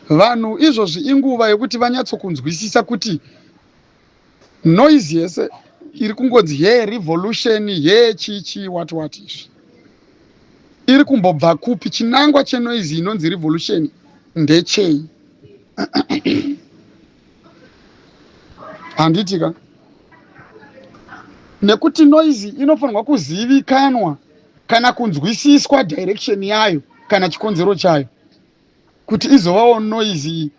vanhu izvozvi inguva yekuti vanyatsokunzwisisa kuti noise yese iri kungonzi yerevolution yechichi what izvi iri kumbobva kupi? Chinangwa chenoise inonzi revolution ndechei? handitika nekuti noise inofanirwa kuzivikanwa kana kunzwisiswa direction yayo kana chikonzero chayo kuti izovawo noise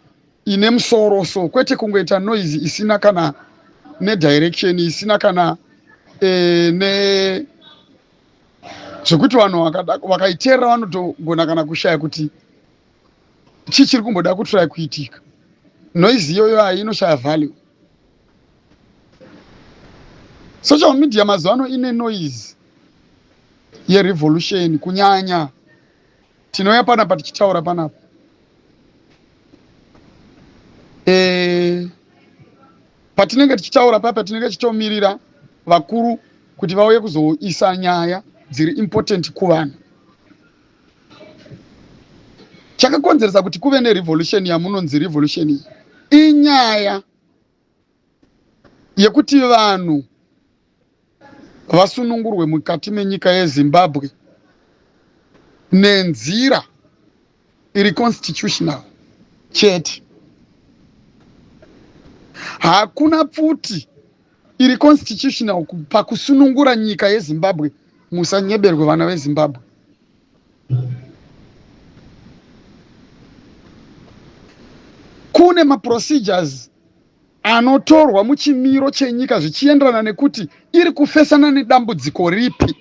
ine musoroso, kwete kungoita noise isina kana nedirection, isina kana zvekuti vanhu vakaiteerera vanotogona kana kushaya kuti chichiri kumboda kutrai kuitika. Noise iyoyo hainoshaya value. Social media mazuva ano ine noise yerevolution kunyanya. Tinouya panapa tichitaura panapa. Patinenge tichitaura papa tinenge tichitomirira vakuru kuti vauye kuzoisa nyaya dziri important kuvanhu. Chakakonzeresa kuti kuve nerevolution yamunonzi revolution iyi inyaya yekuti vanhu vasunungurwe mukati menyika yeZimbabwe nenzira iri constitutional chete. Hakuna pfuti iri constitutional pakusunungura nyika yeZimbabwe. Musanyeberwe vana veZimbabwe. Kune maprocedures anotorwa muchimiro chenyika zvichienderana nekuti iri kufesana nedambudziko ripi.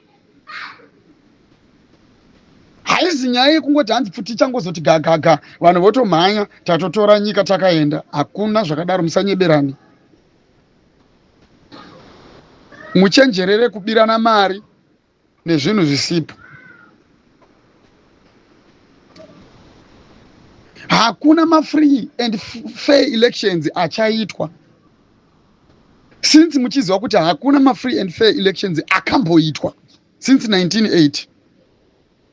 Haizi nyaya yekungoti hanzi pfuti changozoti gagaga vanhu votomhanya tatotora nyika takaenda. Hakuna zvakadaro, musanyeberani. Muchenjerere kubirana mari nezvinhu zvisipo. Hakuna ma-free and fair elections achaitwa. Since muchiziva kuti hakuna ma-free and fair elections akamboitwa since 1980.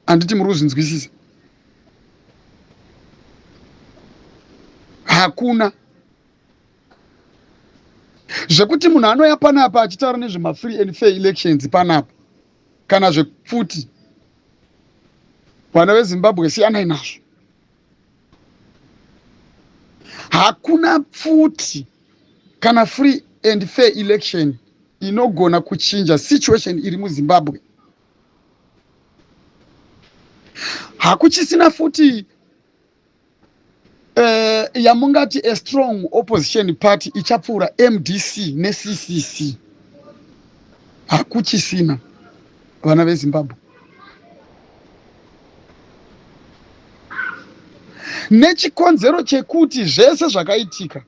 Handiti muri kuzvinzwisisa. Hakuna. Zvekuti munhu anoya panapa achitaura nezvema-free and fair elections panapa kana zvepfuti, vana veZimbabwe siyanai nazvo. Hakuna pfuti kana free and fair election inogona kuchinja situation iri muZimbabwe. Hakuchisina futi yamungati a strong opposition party ichapfuura MDC neCCC. Hakuchisina vana veZimbabwe. Nechikonzero chekuti zvese zvakaitika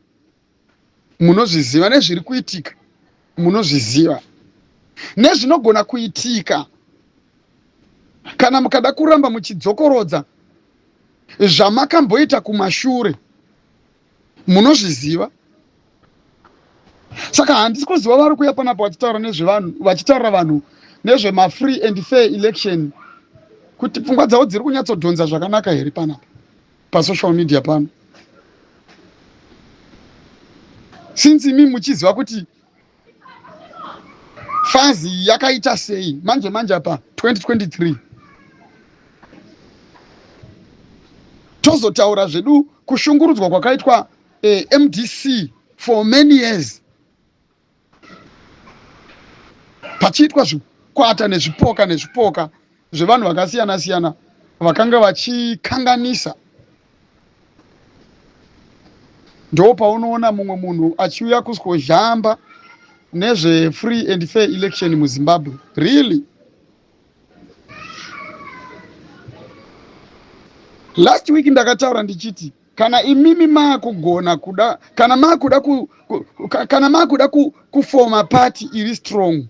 munozviziva, nezviri kuitika munozviziva, nezvinogona kuitika kana mukada kuramba muchidzokorodza zvamakamboita kumashure munozviziva. Saka handisi kuziva vari kuya panapa vachitaurira vanhu nezvema-free and fair election kuti pfungwa dzavo dziri kunyatsodhonza zvakanaka here panapa pasocial media pano. Since imi muchiziva kuti fazi yakaita sei manje apa 2023 tozotaura zvedu kushungurudzwa kwakaitwa MDC for many years, pachiitwa zvikwata nezvipoka zvevanhu vakasiyana siyana vakanga vachikanganisa. Ndo paunoona mumwe munhu achiuya kuskozhamba nezve free and fair election muZimbabwe. Really? Last week ndakataura ndichiti kana imimi maakugona kuda kana maakuda kufoma party iri strong,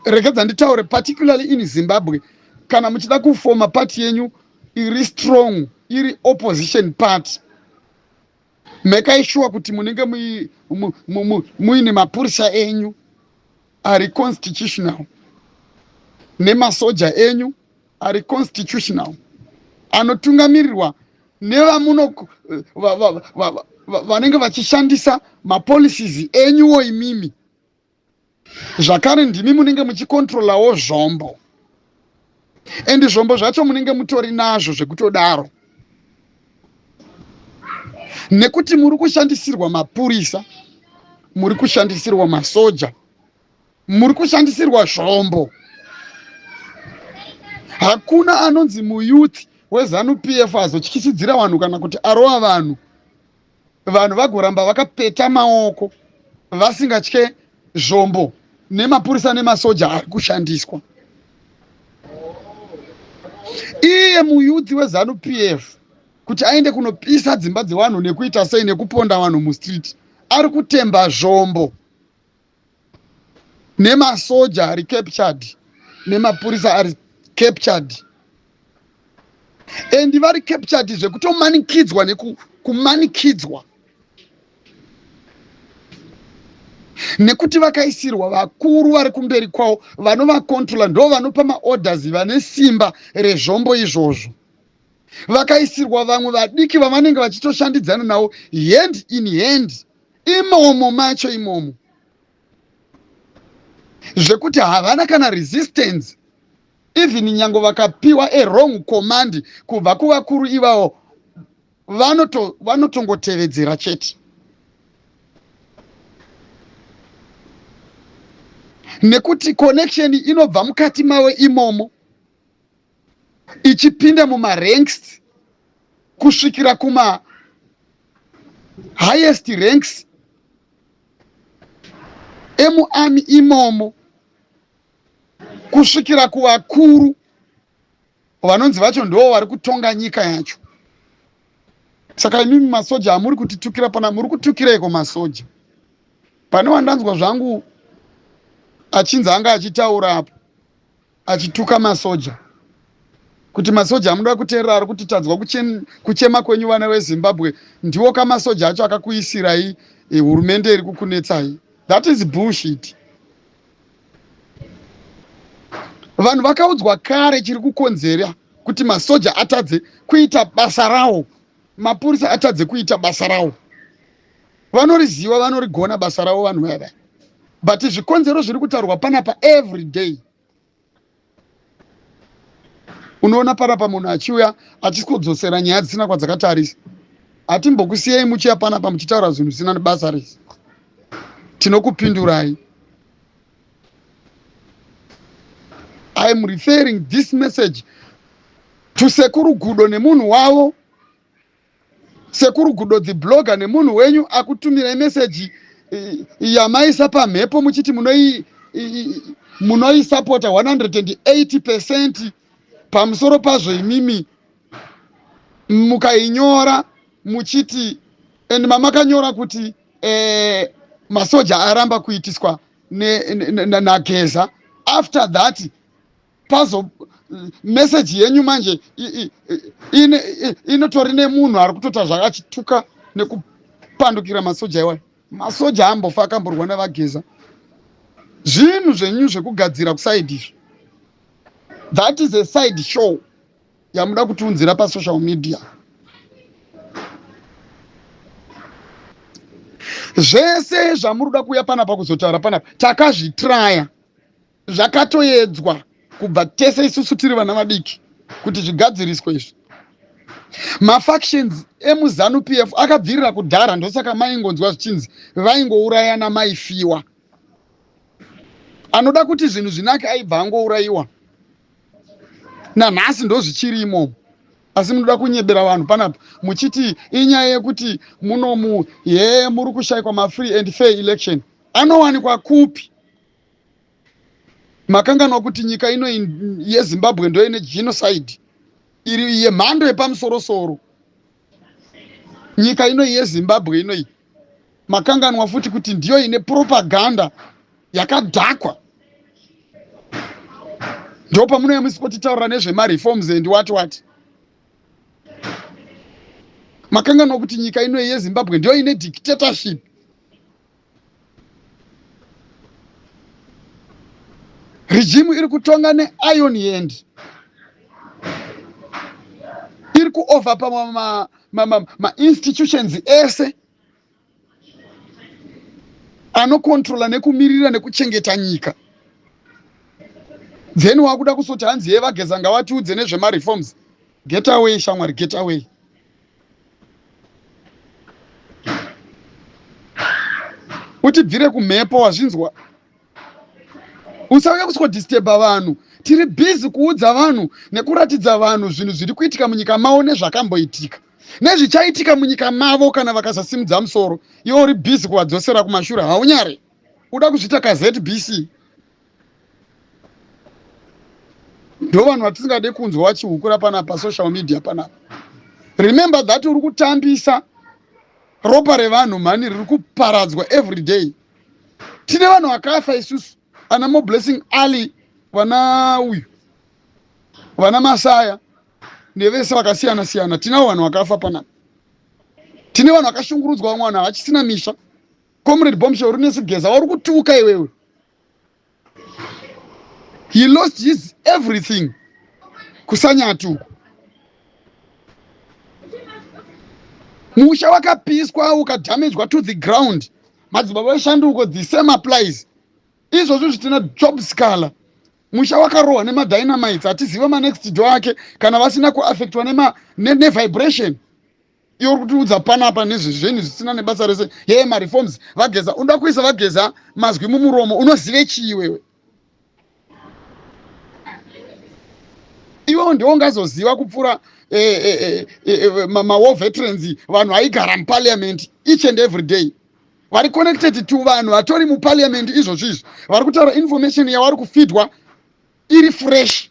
rekedza nditaure particularly in Zimbabwe, kana muchida kufoma party yenyu iri strong, iri opposition party, make sure kuti munenge muine mapurisa enyu ari constitutional nemasoja enyu ari constitutional, anotungamirirwa nevamuno vanenge vachishandisa mapolicies enyuwo imimi. Zvakare ndimi munenge muchikontrolawo zvombo, endi zvombo zvacho munenge mutori nazvo zvekutodaro, nekuti muri kushandisirwa mapurisa, muri kushandisirwa masoja, muri kushandisirwa zvombo. Hakuna anonzi muyuthi weZANU-PF azotyisidzira vanhu kana kuti arova vanhu vagoramba vakapeta maoko vasingatye zvombo nemapurisa nemasoja ari kushandiswa. Iye muyuthi weZANU-PF kuti aende kunopisa dzimba dzevanhu nekuita sei nekuponda vanhu mustreet, ari kutemba zvombo nemasoja ari captured nemapurisa ari captured, and vari captured zvekutomanikidzwa nekumanikidzwa, nekuti vakaisirwa vakuru vari kumberi kwavo vanovakontrola, ndo vanopa maorders vane simba rezvombo izvozvo. Vakaisirwa vamwe vadiki vavanenge vachitoshandidzana navo hand in hand imomo macho imomo, zvekuti havana kana resistance. Even nyango vakapiwa a wrong command kubva kuvakuru ivavo vanotongotevedzera chete, nekuti connection inobva mukati mavo imomo ichipinda mumaranks kusvikira kuma highest ranks emuarmy imomo kusvikira kuvakuru vanonzi vacho ndo vari kutonga nyika yacho. Saka imimi masoja hamuri kutitukira pana, muri kutukireiko masoja? Pane wandanzwa zvangu achinzi anga achitaura apo achituka masoja kuti masoja amuda kuteerera ari kutitadzwa kuchema kwenyu vana veZimbabwe ndiwo kamasoja acho akakuisirai hurumende iri kukunetsai. That is bullshit. Vanhu vakaudzwa kare chiri kukonzera kuti masoja atadze kuita basa rawo, mapurisa atadze kuita basa rawo. Vanoriziva, vanorigona basa rawo vanhu vaya, but zvikonzero zviri kutaurwa panapa every day. Unoona panapa munhu achiuya achikodzosera nyaya dzisina kwadzakatarisa. Hatimbokusiyei muchiya panapa muchitaura zvinhu zvisina basa rese. Tinokupindurai. I am referring this message to Sekuru Gudo nemunhu wavo. Sekuru Gudo the blogger nemunhu wenyu akutumira message yamaisa pamhepo muchiti munoisupporta 180% pamusoro pazvo imimi mukainyora muchiti, and mamakanyora kuti masoja aramba kuitiswa nageza. After that pazo message yenyu manje inotori nemunhu ari kutota zvakachituka nekupandukira masoja iwayo. Masoja ambofa akamborwa navageza. Zvinhu zvenyu zvekugadzira kusaidi izvo, that is a side show yamuda kutiunzira pasocial media. Zvese zvamuruda kuuya panapa kuzotaura panapa takazvitraya, zvakatoedzwa kubva tese isusu tiri vana vadiki kuti zvigadziriswe izvi. Mafactions emuZANU-PF akabvirira kudhara, ndosaka maingonzwa zvichinzi vaingourayana maifiwa. Anoda kuti zvinhu zvinake aibva angourayiwa, nanhasi ndo zvichiri imomo. Asi munoda kunyebera vanhu panapa muchiti inyaya yekuti munomu muri kushayikwa mafree and fair election. Anowanikwa kupi? Makanganwa kuti nyika ino yeZimbabwe ndo ine genocide iri yemhando yepamusoro-soro. Nyika ino yeZimbabwe inoi makanganwa futi kuti ndiyo ine propaganda yakadhakwa. Ndo pamunouya musipotitaurira nezvemareforms and what. Makanganwa kuti nyika ino yeZimbabwe ndiyo ine dictatorship. Regime iri kutonga neiron hand, iri kuoverpa ma-institutions ese anokontrola nekumirira nekuchengeta nyika. Then wakuda kusoti hanzi yevageza ngavatiudze nezvemareforms. Get away shamwari, get away. Utibvire kumhepo wazvinzwa. Usauya kusodisturba vanhu. Tiri busy kuudza vanhu nekuratidza vanhu zvinhu zviri kuitika munyika mavo nezvakamboitika. Nezvichaitika munyika mavo kana vakasasimudza musoro. Iwe uri busy kuvadzosera kumashure. Haunyare. Uda kuzvita kaZBC. Ndo vanhu vatisingade kunzwa vachihukura panapa social media panapa. Remember that uri kutambisa ropa revanhu mani riri kuparadzwa every day. Tine vanhu vakafa isusu. Ana Mo Blessing Ali, vana uyu, vana Masaya, nevese vakasiyana siyana. Tinavo vanhu vakafa panapa. Tine vanhu vakashungurudzwa vamwe vanhu havachisina misha. Comrade Bombshell Ernest Geza vari kutuka iwewe. He lost his everything. Kusanyatu. Musha wakapiswa ukadamaged to the ground. Madzibaba eshanduko, the same applies. Izvozvo zvitina job scala. Musha wakarohwa nemadynamites. Hatiziva next door ake kana vasina kuaffectwa nevibration. Iwe uri kutiudza panapa nezvezvenhu zvisina nebasa rese. Yeye mareforms vageza. Unoda kuisa vageza mazwi mumuromo. Unozive chii wewe? Iwe ndiwo ungazoziva kupfuura ma-war veterans vanhu vaigara muparliament each and every day. Vari connected to vanhu vatori muparliament izvozvizvi. Vari kutaura information yavari kufeedwa iri fresh.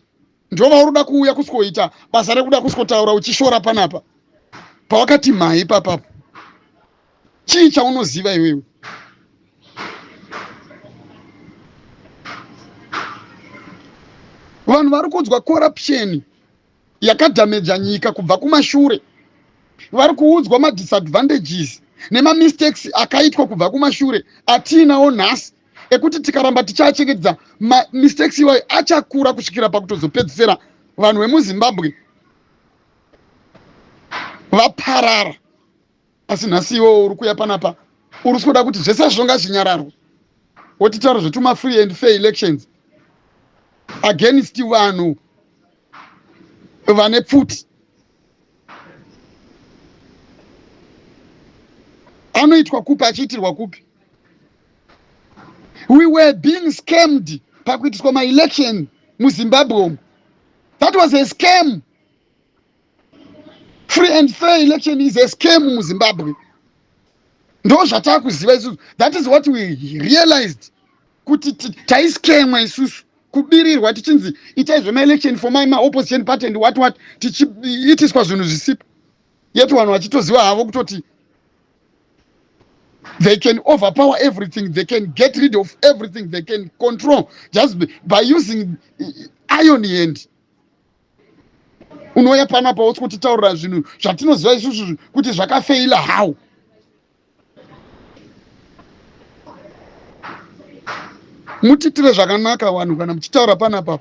Ndo vauri kuda kuuya kusikoita basa rekuda kusikotaura uchishora panapa. Pawakati mhai papapo. Chii chaunoziva iwewe? Vanhu vari kuudzwa corruption yakadhameja nyika kubva kumashure. Vari kuudzwa madisadvantages nemamistakes akaitwa kubva kumashure atinawo nhasi ekuti tikaramba tichachengetedza mistakes iwayo achakura kusvikira pakutozopedzisira vanhu vemuZimbabwe vaparara. Asi nhasi iwo uri kuya panapa uri kuda kuti zvese zvonga zvinyararwe. Wotitaura zvotuma free and fair elections against vanhu vane pfuti. Anoitwa kupi achiitirwa kupi? We were being scammed pakuitiswa ma-election muZimbabwe. That was a scam. Free and fair election is a scam muZimbabwe. Ndo zvatakuziva isusu. That is what we realized. Kuti taiscamwa isusu. Kubirirwa tichinzi itai zvema-election for my opposition party and what tichiitiswa zvinhu zvisipo. Yet vanhu vachitoziva havo kutoti they can overpower everything, they can get rid of everything, they can control just by using iron hand. Unoya panapa wotsi kutitaurira zvinhu zvatinoziva isusu kuti zvakafeila how. Mutitire zvakanaka vanhu kana muchitaura panapa.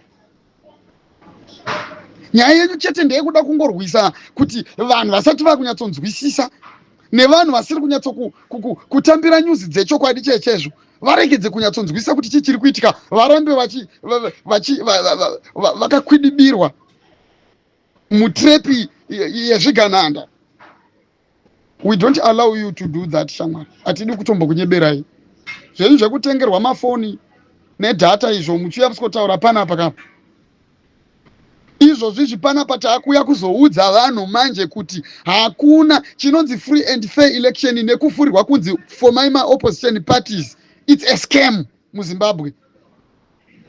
Nyaya yenyu chete ndeyekuda kungorwisa kuti vanhu vasati vakunyatsonzwisisa nevanhu vasiri kunyatso-kutambira nyuzi dzechokwadi chechezvo varegedze kunyatsonzwisisa kuti chii chiri kuitika, varambe vakakwidibirwa mutrepi yezvigananda. We don't allow you to do that, shamwari. Hatidi kutombokunyeberai. Zvenyu zvekutengerwa mafoni nedata izvo muchiuya kusikotaura panapa kapa. Izvo zvizvi panapa taakuya kuzoudza vanhu manje kuti hakuna chinonzi free and fair election nekufurirwa kunzi for my opposition parties. It's a scam muZimbabwe.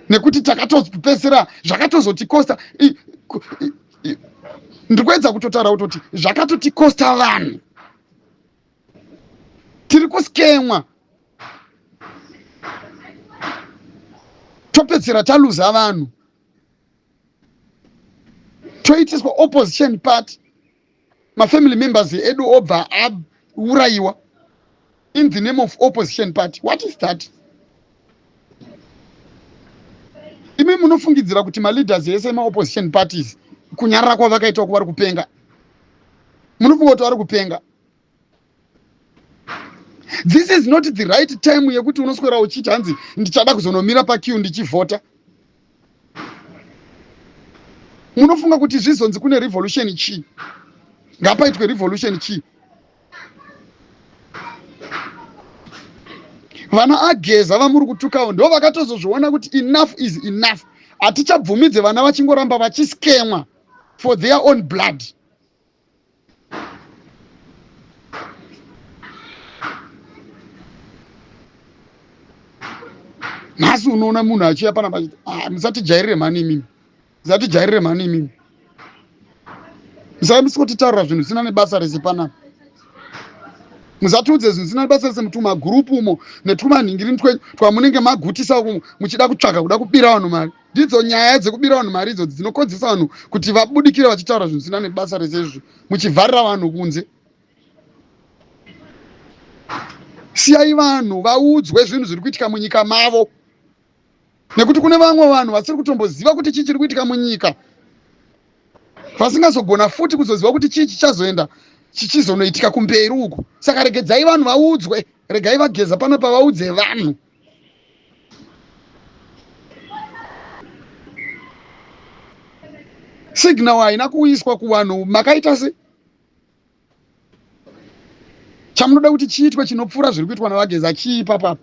Nekuti takatopedzisira zvakatozotikosta. Ndikuedza kutotaura kutoti zvakatotikosta vanhu. Tiri kuskemwa. Topedzisira taluza vanhu. Toitiswa opposition party. Family members edu obva auraiwa in the name of opposition party. What is that? Imi munofungidzira kuti leaders ese opposition parties kunyarara kwavakaita kuvari kupenga. munofunga kuti vari kupenga. This is not the right time yekuti unoswera uchiti hanzi ndichada kuzonomira pakiu ndichivhota. Munofunga kuti zvizonzi kune revolution chi? Ngapaitwe revolution chi? Vana ageza vamuri kutukawo ndo vakatozozviona kuti enough is enough. Hatichabvumidze vana vachingoramba vachiskemwa for their own blood. Nhasi unoona munhu achiya panapa achiti musatijairire mhani imimi, musatijairire mhani imimi, musatitaurira zvinhu zvisina nebasa rese panapa, musatiudze zvinhu zvisina nebasa rese mutumagurupu umo netumanhingiri twamunenge magutisa muchida kutsvaka kuda kubira vanhu mari. Ndidzo nyaya dzekubira vanhu mari idzodzi dzinokodzesa vanhu kuti vabudikire vachitaura zvinhu zvisina nebasa rese izvo, muchivharira vanhu kunze. Siyai vanhu vaudzwe zvinhu zviri kuitika munyika mavo, nekuti kune vamwe vanhu vasiri kutomboziva kuti chii chiri kuitika munyika, vasingazogona futi kuzoziva kuti chii chichazoenda chichizonoitika kumberi uko. Saka regedzai vanhu vaudzwe, regai vageza panapa vaudze vanhu. Signal haina kuiswa kuvanhu makaita se chamunoda kuti chiitwe chinopfuura zviri kuitwa navageza chii papapa.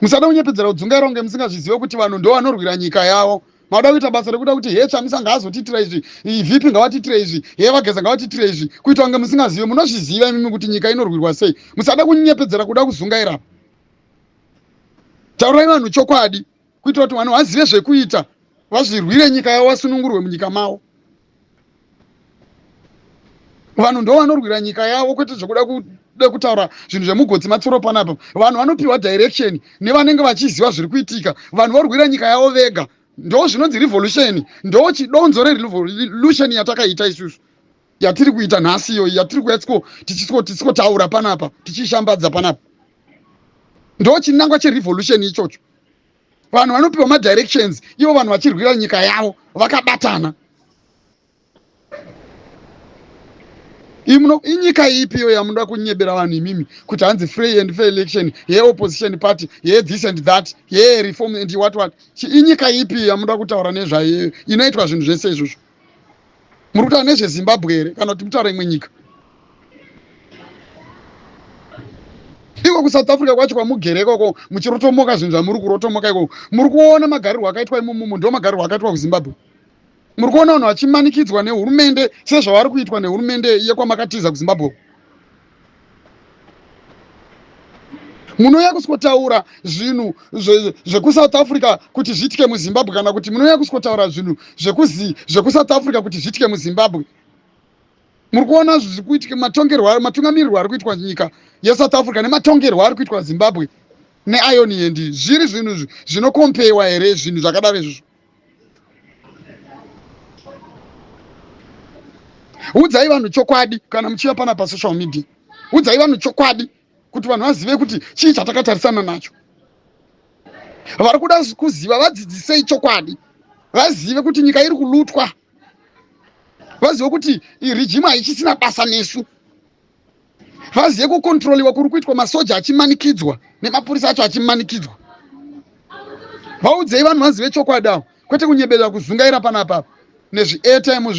Musada kunyepedzera kudzungaira kunge musingazvizive kuti vanhu ndo vanorwira nyika yavo. Mauda kuita basa rekuda kuti chamisa ngaazotitira izvi, vhipi ngavatitire izvi, vageza ngavatitire izvi, kuita kunge musingazive. Munozviziva imimi kuti nyika inorwirwa sei. Musada kunyepedzera kuda kuzungaira. Taurai vanhu chokwadi kuitira kuti vanhu vazive zvekuita, vazvirwire nyika yavo, vasunungurwe munyika mavo. Vanhu ndo vanorwira nyika yavo, kwete zvekuda kutaura zvinhu zvemugotsi matsoro panapa. Vanhu vanopiwa direction nevanenge vachiziva zviri kuitika. Vanhu vorwira nyika yavo vega. Ndo zvinonzi revolution, ndo chidonzo revolution yatakaita isusu, yatiri kuita nhasi iyo, yatiri kuya tichikotaura panapa, tichishambadza panapa. Ndo chinangwa cherevolution ichocho. Vanhu vanopiwa madirections, ivo vanhu vachirwira nyika yavo vakabatana. Inyika ipi iyo yamunoda kunyebera vanhu imimi kuti hanzi free and fair election, opposition party, this and that, reform and what. Inyika ipi yamunoda kutaura nezvayo inoitwa zvinhu zvese izvozvo? Muri kutaura nezveZimbabwe here kana kuti mutaura imwe nyika? Iko kuSouth Africa kwacho kwamugere ikoko muchirotomoka zvinhu zvamuri kurotomoka ikoko, muri kuona magarirwo akaitwa imomo ndo magarirwo akaitwa kuZimbabwe. Muri kuona vanhu vachimanikidzwa nehurumende sezvavari kuitwa nehurumende yekwamakatiza kuZimbabwe. Munouya kusikotaura zvinhu zvekuSouth Africa kuti zviitike muZimbabwe, kana kuti munouya kusikotaura zvinhu zvekuSouth Africa kuti zviitike muZimbabwe. Muri kuona zviri kuitika, matungamirirwo ari kuitwa nyika yeSouth Africa nematongerwo ari kuitwa Zimbabwe neIron Hand. Zviri zvinhu zvinokompewa here zvinhu zvakadaro izvozvo? Udzai vanhu chokwadi kana muchiva pana pasocial media. Udzai vanhu chokwadi kuti vanhu vazive kuti chii chatakatarisana nacho. Vari kuda kuziva vadzidzisei chokwadi, vazive kuti nyika iri kulutwa, vazive kuti regime haichisina basa nesu, vazive kukontroliwa kuri kuitwa masoja achimanikidzwa nemapurisa acho achimanikidzwa. Vaudzei vanhu vazive chokwadi avo, kwete kunyebedza kuzungaira panapa nezvi-airtime,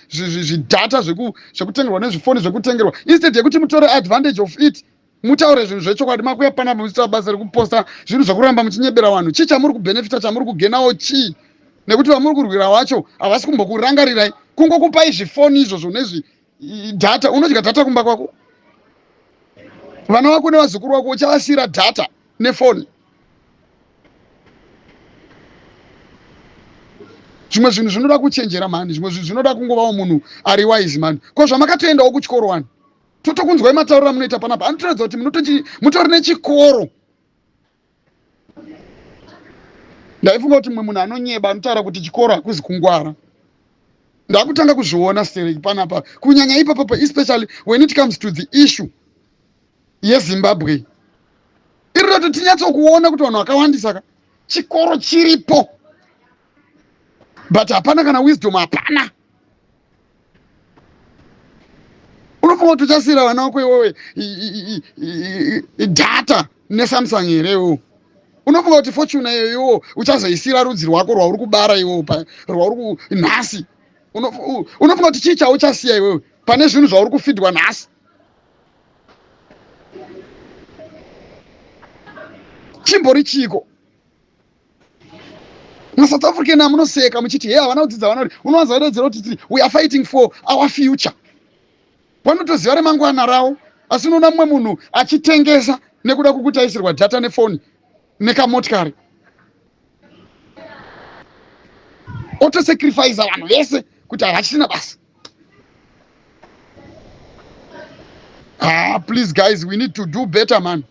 zvidhata zvekutengerwa nezvifoni zvekutengerwa. Instead yekuti mutore advantage of it, mutaure zvinhu zvechokwadi, makuya panapa muchita basa rekuposta zvinhu zvekuramba muchinyebera vanhu. Chii chamuri kubenefita, chamuri kugenawo chii? Nekuti vamuri kurwira wacho havasi kumbokurangarirai, kungokupai zvifoni izvozvo nezvidhata. Unodya dhata kumba kwako? Vana vako nevazukuru vako uchavasiyira dhata nefoni. Zvimwe zvinhu zvinoda kuchenjera mani, zvimwe zvinhu zvinoda kungovawo munhu ari wise mani. Ko zvamakatoendawo kuchikoro wani, totokunzwai matauriro amunoita panapa, anotoratidza kuti mutori nechikoro. Ndaifunga kuti mumwe munhu anonyeba anotaura kuti chikoro hakuzi kungwara. Ndakutanga kuzviona stereki panapa, kunyanya ipapa, especially when it comes to the issue yeZimbabwe. Iri roto tinyatsokuona kuti vanhu vakawandisa chikoro chiripo, but hapana kana wisdom, hapana. unofunga kuti uchasiyira vana vako iwewe data nesamsung here iwewe? Unofunga kuti fortune iwewe uchazoisiyira rudzi rwako rwauri kubara iwewe, rwauri nhasi? Unofunga kuti chii chauchasiya iwewe pane zvinhu zvauri kufidwa nhasi? Chimbori chiko? MaSouth African amunoseka muchiti hey havana kudzidza, vana unowanza kudedzera kuti we are fighting for our future. Vanotoziva remangwana ravo, asi unoona mumwe munhu achitengesa nekuda kukutaisirwa data nefoni nekamotikari. Otosacrifice vanhu vese kuti havachina basa. Please guys, we need to do better, man.